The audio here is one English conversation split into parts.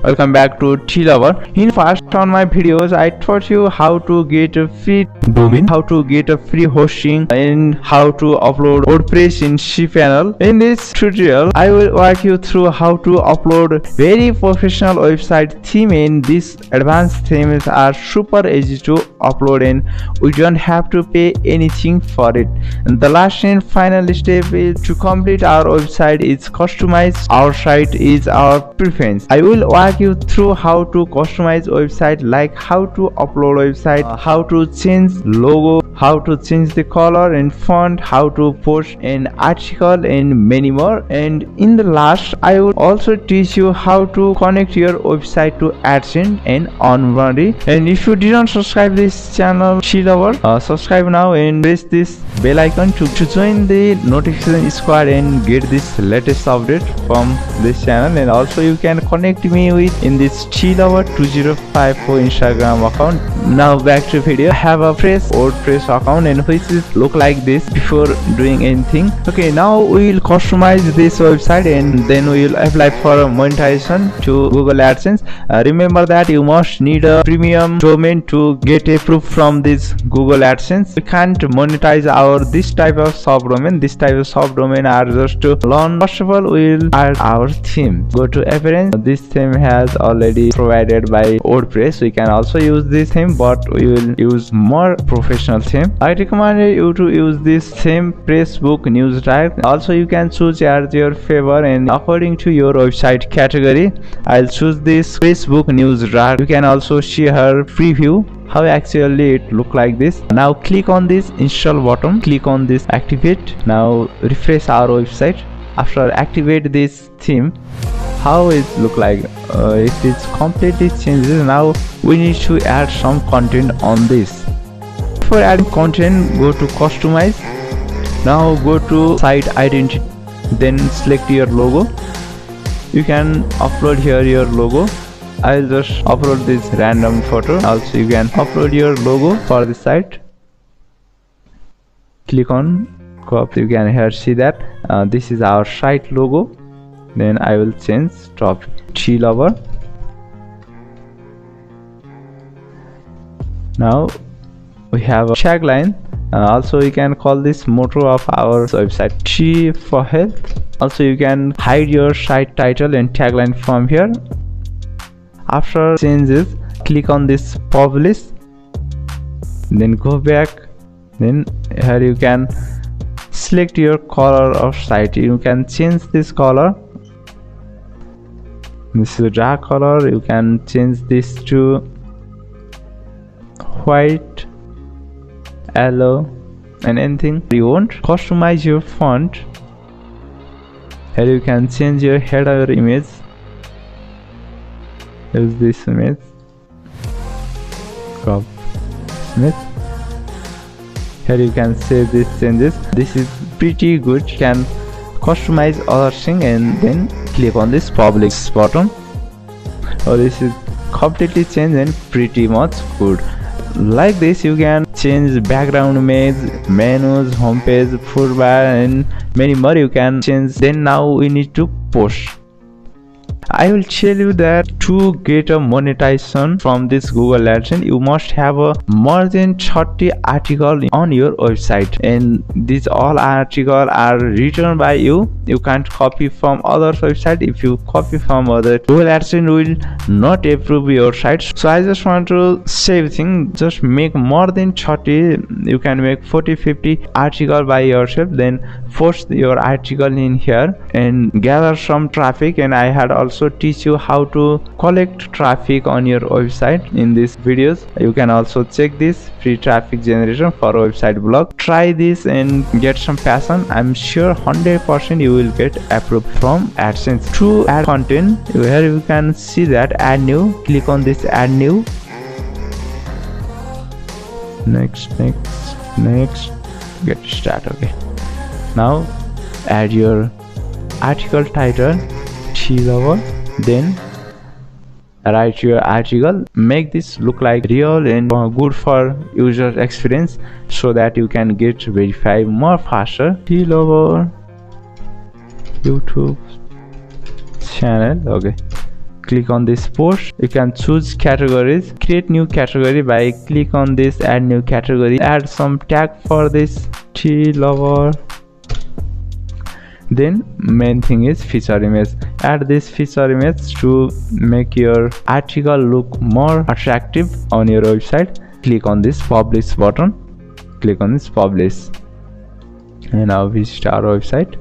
welcome back to T-Lover. In first on my videos I taught you how to get a free domain, how to get a free hosting, and how to upload WordPress in cPanel. In this tutorial I will walk you through how to upload very professional website theme, and these advanced themes are super easy to upload and we don't have to pay anything for it. And the last and final step is to complete our website is customize our site is our preference. I will walk you through how to customize website, like how to upload website, how to change logo, how to change the color and font, how to post an article, and many more. And in the last I will also teach you how to connect your website to AdSense and Onbody. And if you didn't subscribe this channel T-Lover, subscribe now and press this bell icon to join the notification squad and get this latest update from this channel. And also you can connect me with in this T-Lover 2054 Instagram account. Now back to video. I have a fresh WordPress account and which is look like this before doing anything. Okay, now we will customize this website and then we will apply for a monetization to Google AdSense. Remember that you must need a premium domain to get approved from this Google AdSense. We can't monetize our this type of subdomain. This type of subdomain are just to learn. First of all, we will add our theme. Go to appearance. This theme has already provided by WordPress. We can also use this theme, but we will use more professional theme. I recommend you to use this theme, Facebook Newsdirect. Also you can choose as your favor, and according to your website category I'll choose this Facebook Newsdirect. You can also see her preview how actually it look like this. Now click on this install button, click on this activate. Now refresh our website. After activate this theme, how it look like, it is completely changes. Now we need to add some content on this. For adding content, go to customize. Now go to site identity, then select your logo. You can upload here your logo. I'll just upload this random photo. Also you can upload your logo for the site. Click on crop. You can here see that this is our site logo. Then I will change top T-Lover. Now we have a tagline. Also you can call this motto of our website, T for health. Also you can hide your site title and tagline from here. After changes, click on this publish, then go back. Then here you can select your color of site. You can change this color. This is a dark color. You can change this to white, yellow, and anything you want. Customize your font. Here you can change your header image. Use this image, crop image. Here you can save these changes. This is pretty good. You can customize other thing and then click on this publish button. Oh, this is completely changed and pretty much good. Like this you can change background image, menus, homepage, footbar, and many more you can change. Then now we need to post. I will tell you that to get a monetization from this Google AdSense, you must have a more than 30 articles on your website, and these all articles are written by you. You can't copy from other website. If you copy from other, Google AdSense will not approve your site. So I just want to save thing. Just make more than 30. You can make 40-50 articles by yourself. Then post your article in here and gather some traffic. And I had also teach you how to collect traffic on your website in these videos. You can also check this free traffic generation for website blog. Try this and get some passion. I'm sure 100% you will get approved from AdSense. To add content, here you can see that add new. Click on this add new. Next, get started. Okay, now add your article title T-Lover, then write your article. Make this look like real and good for user experience so that you can get verified more faster. T-Lover YouTube channel. Okay, click on this post. You can choose categories, create new category by click on this add new category, add some tag for this tea lover. Then main thing is feature image. Add this feature image to make your article look more attractive on your website. Click on this publish button, click on this publish, and now visit our website.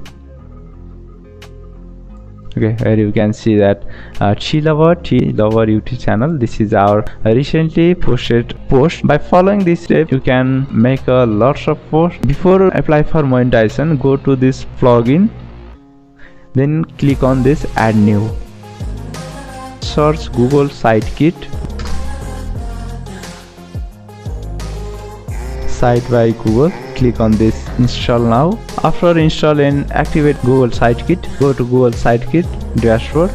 Okay, here you can see that tea lover YouTube channel. This is our recently posted post. By following this step, you can make a lots of posts. Before apply for monetization, go to this plugin, then click on this add new. Search Google Sitekit. Site by Google. Click on this install now. After install and activate Google Sitekit, go to Google Sitekit dashboard.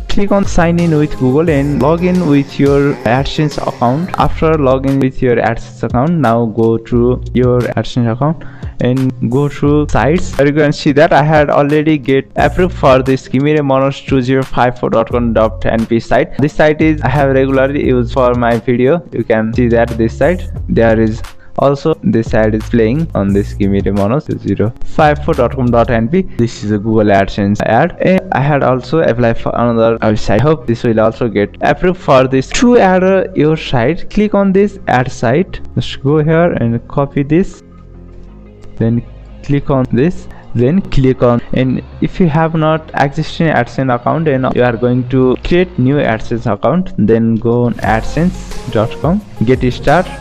Click on sign in with Google and log in with your AdSense account. After login with your AdSense account, now go to your AdSense account and go to sites. You can see that I had already get approved for this gimiremonos2054.com.np site. This site is I have regularly used for my video. You can see that this site there is also this ad is playing on this gimiremonos2054.com.np. This is a Google AdSense ad, and I had also applied for another website. Hope this will also get approved for this. To add your site, click on this add site. Just go here and copy this, then click on this, then click on, and if you have not existing AdSense account and you are going to create new AdSense account, then go on adsense.com, get started.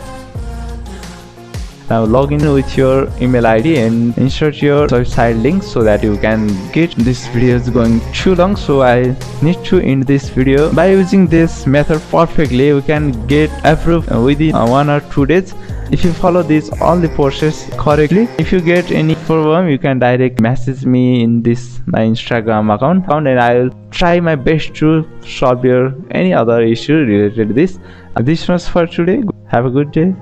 Now log in with your email ID and insert your website link so that you can get. This video is going too long, so I need to end this video. By using this method perfectly, you can get approved within 1 or 2 days if you follow this all the process correctly. If you get any problem, you can direct message me in this my Instagram account, and I will try my best to solve your any other issue related to this. This was for today. Have a good day.